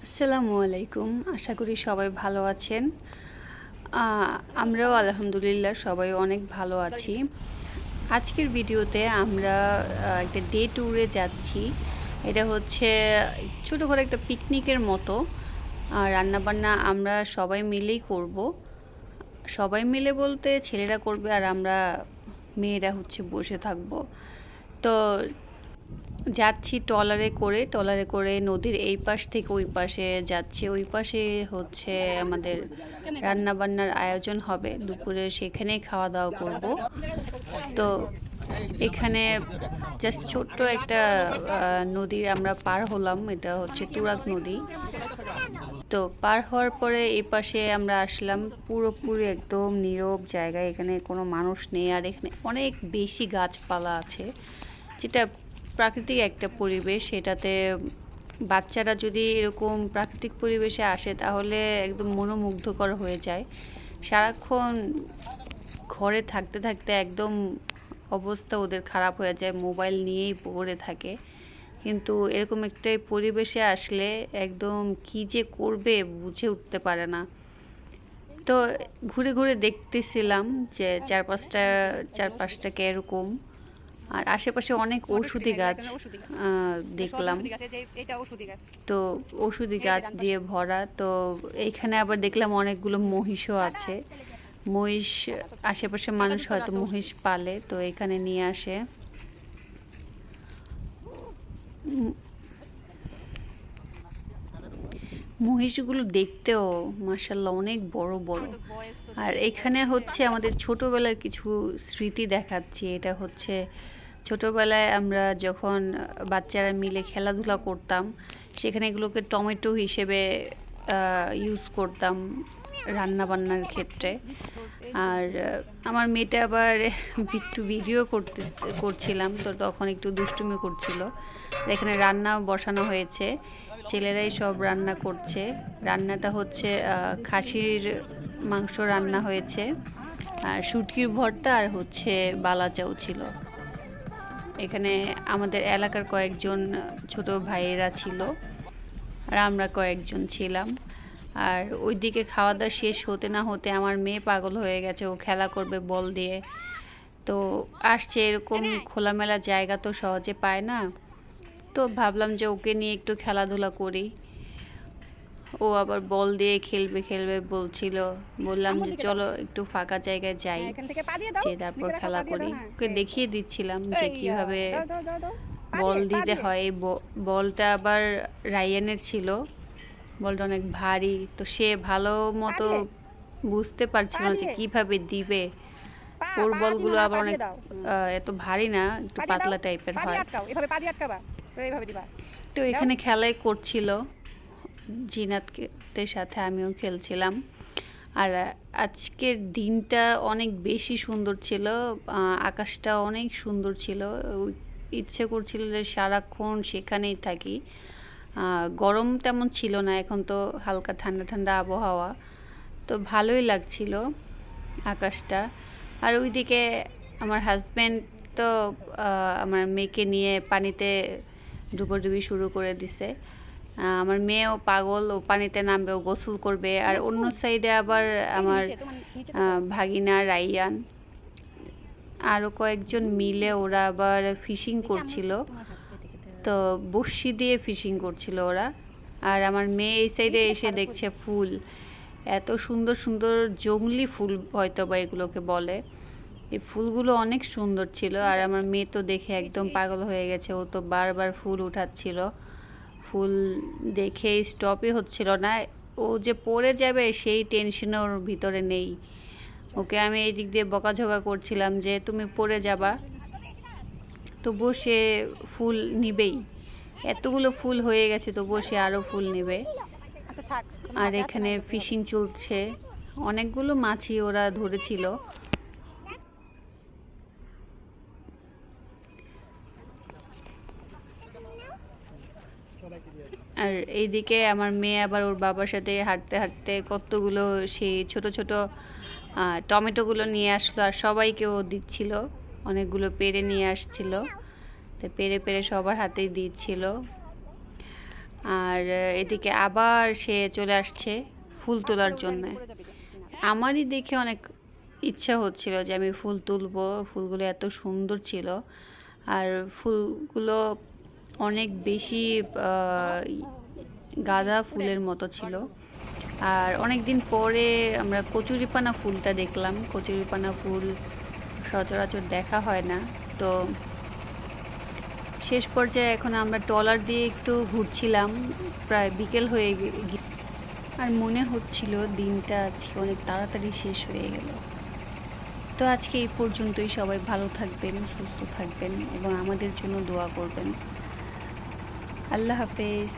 আসসালামু আলাইকুম। আশা করি সবাই ভালো আছেন। আমরাও আলহামদুলিল্লাহ সবাই অনেক ভালো আছি। আজকের ভিডিওতে আমরা একটা ডে ট্যুরে যাচ্ছি। এটা হচ্ছে ছোটোখাটো একটা পিকনিকের মতো। রান্নাবান্না আমরা সবাই মিলেই করব। সবাই মিলে বলতে ছেলেরা করবে আর আমরা মেয়েরা হচ্ছে বসে থাকব। তো যাচ্ছি ট্রলারে করে নদীর এই পাশ থেকে ওই পাশে যাচ্ছি। ওই পাশে হচ্ছে আমাদের রান্নাবান্নার আয়োজন হবে দুপুরে, সেখানেই খাওয়া দাওয়া করব। তো এখানে জাস্ট ছোট্ট একটা নদীর আমরা পার হলাম, এটা হচ্ছে তুরাগ নদী। তো পার হওয়ার পরে এই পাশে আমরা আসলাম, পুরোপুরি একদম নীরব জায়গায়, এখানে কোনো মানুষ নেই। আর এখানে অনেক বেশি গাছপালা আছে, যেটা প্রাকৃতিক একটা পরিবেশ। সেটাতে বাচ্চারা যদি এরকম প্রাকৃতিক পরিবেশে আসে তাহলে একদম মনোমুগ্ধকর হয়ে যায়। সারাক্ষণ ঘরে থাকতে থাকতে একদম অবস্থা ওদের খারাপ হয়ে যায়, মোবাইল নিয়েই পড়ে থাকে। কিন্তু এরকম একটা পরিবেশে আসলে একদম কি যে করবে বুঝে উঠতে পারে না। তো ঘুরে ঘুরে দেখতেছিলাম যে চারপাশটা এরকম। আর আশেপাশে অনেক ঔষধি গাছ দেখলাম। তো ঔষধি গাছ দিয়ে ভরা। তো এইখানে আবার দেখলাম অনেকগুলো মহিষও আছে। মহিষ, আশেপাশে মানুষ হয়তো মহিষ পালে, তো এখানে নিয়ে আসে। মহিষগুলো দেখতেও মাশাআল্লাহ অনেক বড় বড়। আর এখানে হচ্ছে আমাদের ছোটবেলার কিছু স্মৃতি দেখাচ্ছি। এটা হচ্ছে ছোটবেলায় আমরা যখন বাচ্চারা মিলে খেলাধুলা করতাম, সেখানে এগুলোকে টমেটো হিসেবে ইউজ করতাম রান্নাবান্নার ক্ষেত্রে। আর আমার মেয়েটা আবার একটু ভিডিও করছিলাম, তো তখন একটু দুষ্টুমি করছিল। এখানে রান্না বসানো হয়েছে, ছেলেরাই সব রান্না করছে। রান্নাটা হচ্ছে খাসির মাংস রান্না হয়েছে, আর শুটকির ভর্তা, আর হচ্ছে বালাচাও ছিল। এখানে আমাদের এলাকার কয়েকজন ছোট ভাইয়েরা ছিল, আর আমরা কয়েকজন ছিলাম। আর ওইদিকে খাওয়া দাওয়া শেষ হতে না হতে আমার মেয়ে পাগল হয়ে গেছে, ও খেলা করবে বল দিয়ে। তো আসছে, এরকম খোলামেলা জায়গা তো সহজে পায় না। তো ভাবলাম যে ওকে নিয়ে একটু খেলাধুলা করি। ও আবার বল দিয়ে খেলবে বলছিল। বললাম যে চলো একটু ফাঁকা জায়গায় যাই, যে তারপর খেলা করি। ওকে দেখিয়ে দিচ্ছিলাম যে কিভাবে বল দিতে হয়। এই বলটা আবার রায়ানের ছিল, বলটা অনেক ভারী, তো সে ভালো মতো বুঝতে পারছিল না যে কিভাবে দিবে। ওর বলগুলো আবার অনেক এত ভারী না, একটু পাতলা টাইপের হয়। তো এখানে খেলাই করছিল জিনাতের সাথে, আমিও খেলছিলাম। আর আজকের দিনটা অনেক বেশি সুন্দর ছিল, আকাশটা অনেক সুন্দর ছিল। ইচ্ছে করছিল যে সারাক্ষণ সেখানেই থাকি। গরম তেমন ছিল না, এখন তো হালকা ঠান্ডা ঠান্ডা আবহাওয়া, তো ভালোই লাগছিল আকাশটা। আর ওইদিকে আমার হাজব্যান্ড তো আমার মেয়েকে নিয়ে পানিতে ডুবোডুবি শুরু করে দিছে। আমার মেয়েও পাগল, ও পানিতে নামবে, ও গোসল করবে। আর অন্য সাইডে আবার আমার ভাগিনা রাইয়ান, আরও কয়েকজন মিলে ওরা আবার ফিশিং করছিল। তো বড়শি দিয়ে ফিশিং করছিল ওরা। আর আমার মেয়ে এই সাইডে এসে দেখছে ফুল, এত সুন্দর সুন্দর জংলি ফুল হয়তো বা এগুলোকে বলে। এই ফুলগুলো অনেক সুন্দর ছিল। আর আমার মেয়ে তো দেখে একদম পাগল হয়ে গেছে, ও তো বারবার ফুল উঠাচ্ছিল। ফুল দেখে স্টপই হচ্ছিল না, ও যে পড়ে যাবে সেই টেনশন ওর ভিতরে নেই। ওকে আমি এই দিক দিয়ে বকাঝকা করছিলাম যে তুমি পড়ে যাবা, তবুও সে ফুল নিবেই। এতগুলো ফুল হয়ে গেছে তবুও সে আরও ফুল নেবে। আর এখানে ফিশিং চলছে, অনেকগুলো মাছই ওরা ধরেছিল। আর এইদিকে আমার মেয়ে আবার ওর বাবার সাথে হাঁটতে হাঁটতে কতগুলো সেই ছোট ছোট টমেটোগুলো নিয়ে আসলো, আর সবাইকেও দিচ্ছিল। অনেকগুলো পেড়ে নিয়ে আসছিল, তো পেড়ে পেড়ে সবার হাতেই দিচ্ছিল। আর এদিকে আবার সে চলে আসছে ফুল তোলার জন্য। আমারই দেখে অনেক ইচ্ছা হচ্ছিল যে আমি ফুল তুলবো, ফুলগুলো এত সুন্দর ছিল আর ফুলগুলো অনেক বেশি গাঁদা ফুলের মতো ছিল। আর অনেক দিন পরে আমরা কচুরিপানা ফুলটা দেখলাম। কচুরিপানা ফুল সচরাচর দেখা হয় না। তো শেষ পর্যায়ে এখন আমরা ট্রলার দিয়ে একটু ঘুরছিলাম, প্রায় বিকেল হয়ে আর মনে হচ্ছিল দিনটা আজকে অনেক তাড়াতাড়ি শেষ হয়ে গেল। তো আজকে এই পর্যন্তই। সবাই ভালো থাকবেন, সুস্থ থাকবেন এবং আমাদের জন্য দোয়া করবেন। আল্লাহ হাফেজ।